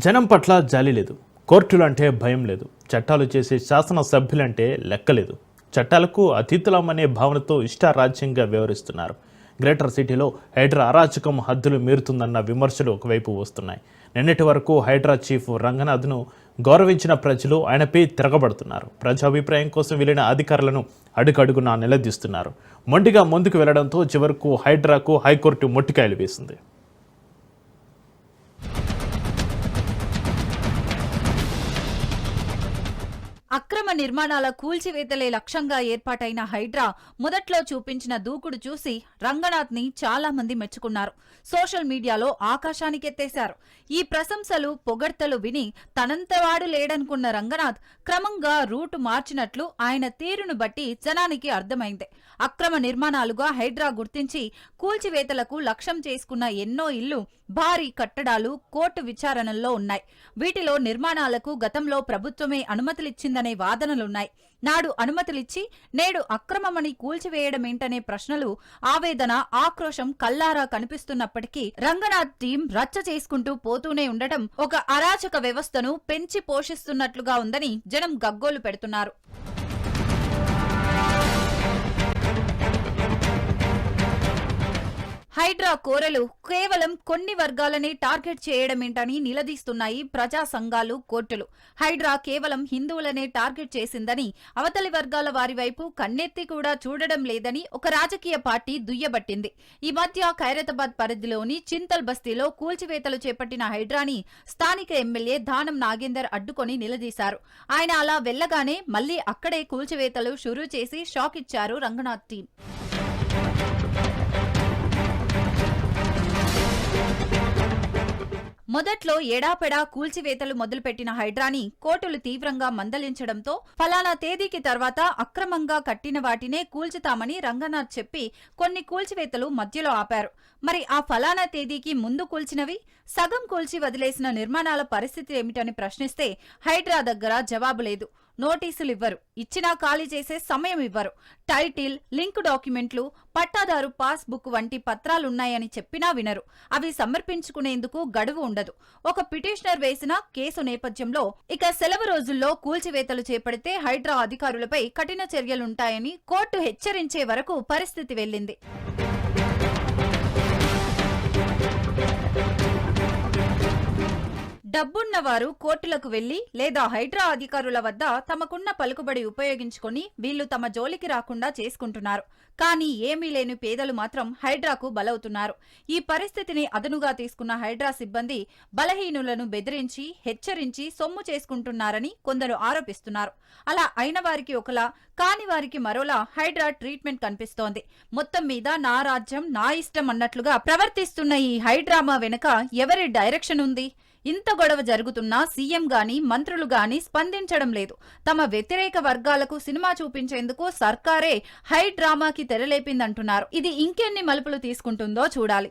జనం పట్ల జాలి లేదు, కోర్టులు అంటే భయం లేదు, చట్టాలు చేసే శాసనసభ్యులంటే లెక్కలేదు. చట్టాలకు అతీతులమనే భావనతో ఇష్టారాజ్యంగా వ్యవహరిస్తున్నారు. గ్రేటర్ సిటీలో హైడ్రా అరాచకం హద్దులు మీరుతుందన్న విమర్శలు ఒకవైపు వస్తున్నాయి. నిన్నటి వరకు హైడ్రా చీఫ్ రంగనాథ్ను గౌరవించిన ప్రజలు ఆయనపై తిరగబడుతున్నారు. ప్రజాభిప్రాయం కోసం వెళ్లిన అధికారులను అడుగడుగునా నిలదీస్తున్నారు. మొండిగా ముందుకు వెళ్లడంతో చివరకు హైడ్రాకు హైకోర్టు మొట్టికాయలు వేసింది. అక్రమ నిర్మాణాల కూల్చివేతలే లక్ష్యంగా ఏర్పాటైన హైడ్రా మొదట్లో చూపించిన దూకుడు చూసి రంగనాథ్ ని చాలా మంది మెచ్చుకున్నారు. సోషల్ మీడియాలో ఆకాశానికెత్తేశారు. ఈ ప్రశంసలు పొగడ్తలు విని తనంతవాడు లేడనుకున్న రంగనాథ్ క్రమంగా రూటు మార్చినట్లు ఆయన తీరును బట్టి జనానికి అర్థమైంది. అక్రమ నిర్మాణాలుగా హైడ్రా గుర్తించి కూల్చివేతలకు లక్ష్యం చేసుకున్న ఎన్నో ఇళ్లు, భారీ కట్టడాలు కోర్టు విచారణల్లో ఉన్నాయి. వీటిలో నిర్మాణాలకు గతంలో ప్రభుత్వమే అనుమతులిచ్చిందనే వాదనలున్నాయి. నాడు అనుమతులిచ్చి నేడు అక్రమమని కూల్చివేయడమేంటనే ప్రశ్నలు, ఆవేదన, ఆక్రోశం కల్లారా కనిపిస్తున్నప్పటికీ రంగనాథ్ టీం రచ్చ చేసుకుంటూ పోతూనే ఉండటం ఒక అరాచక వ్యవస్థను పెంచి పోషిస్తున్నట్లుగా ఉందని జనం గగ్గోలు పెడుతున్నారు. హైడ్రా కోరలు కేవలం కొన్ని వర్గాలనే టార్గెట్ చేయడమేంటని నిలదీస్తున్నాయి ప్రజా సంఘాలు, కోర్టులు. హైడ్రా కేవలం హిందువులనే టార్గెట్ చేసిందని, అవతలి వర్గాల వారి వైపు కన్నెత్తి కూడా చూడడం లేదని ఒక రాజకీయ పార్టీ దుయ్యబట్టింది. ఈ మధ్య ఖైరతాబాద్ పరిధిలోని చింతల్ బస్తీలో కూల్చివేతలు చేపట్టిన హైడ్రాని స్థానిక ఎమ్మెల్యే దానం నాగేందర్ అడ్డుకొని నిలదీశారు. ఆయన అలా వెళ్లగానే మళ్లీ అక్కడే కూల్చివేతలు షురూ చేసి షాక్ ఇచ్చారు రంగనాథ్ టీం. మొదట్లో ఎడాపెడా కూల్చివేతలు మొదలుపెట్టిన హైడ్రాని కోర్టులు తీవ్రంగా మందలించడంతో ఫలానా తేదీకి తర్వాత అక్రమంగా కట్టిన వాటినే కూల్చుతామని రంగనాథ్ చెప్పి కొన్ని కూల్చివేతలు మధ్యలో ఆపారు. మరి ఆ ఫలానా తేదీకి ముందు కూల్చినవి, సగం కూల్చి వదిలేసిన నిర్మాణాల పరిస్థితి ఏమిటని ప్రశ్నిస్తే హైడ్రా దగ్గర జవాబు లేదు. నోటీసులు ఇవ్వరు, ఇచ్చినా ఖాళీ చేసే సమయం ఇవ్వరు. టైటిల్, లింక్ డాక్యుమెంట్లు, పట్టాదారు పాస్ బుక్ వంటి పత్రాలున్నాయని చెప్పినా వినరు. అవి సమర్పించుకునేందుకు గడువు ఉండదు. ఒక పిటిషనర్ వేసిన కేసు నేపథ్యంలో ఇక సెలవు రోజుల్లో కూల్చివేతలు చేపడితే హైడ్రా అధికారులపై కఠిన చర్యలుంటాయని కోర్టు హెచ్చరించే వరకు పరిస్థితి వెళ్లింది. డబ్బున్నవారు కోర్టులకు వెళ్లి లేదా హైడ్రా అధికారుల వద్ద తమకున్న పలుకుబడి ఉపయోగించుకుని వీళ్లు తమ జోలికి రాకుండా చేసుకుంటున్నారు. కానీ ఏమీ లేని పేదలు మాత్రం హైడ్రాకు బలవుతున్నారు. ఈ పరిస్థితిని అదనుగా తీసుకున్న హైడ్రా సిబ్బంది బలహీనులను బెదిరించి, హెచ్చరించి సొమ్ము చేసుకుంటున్నారని కొందరు ఆరోపిస్తున్నారు. అలా అయిన వారికి ఒకలా, కాని వారికి మరోలా హైడ్రా ట్రీట్మెంట్ కనిపిస్తోంది. మొత్తం మీద నా రాజ్యం నా ఇష్టం అన్నట్లుగా ప్రవర్తిస్తున్న ఈ హైడ్రామా వెనుక ఎవరి డైరెక్షన్ ఉంది? ఇంత గొడవ జరుగుతున్నా సీఎం గాని, మంత్రులు గాని స్పందించడం లేదు. తమ వ్యతిరేక వర్గాలకు సినిమా చూపించేందుకు సర్కారే హై డ్రామాకి తెరలేపిందంటున్నారు. ఇది ఇంకెన్ని మలుపులు తీసుకుంటుందో చూడాలి.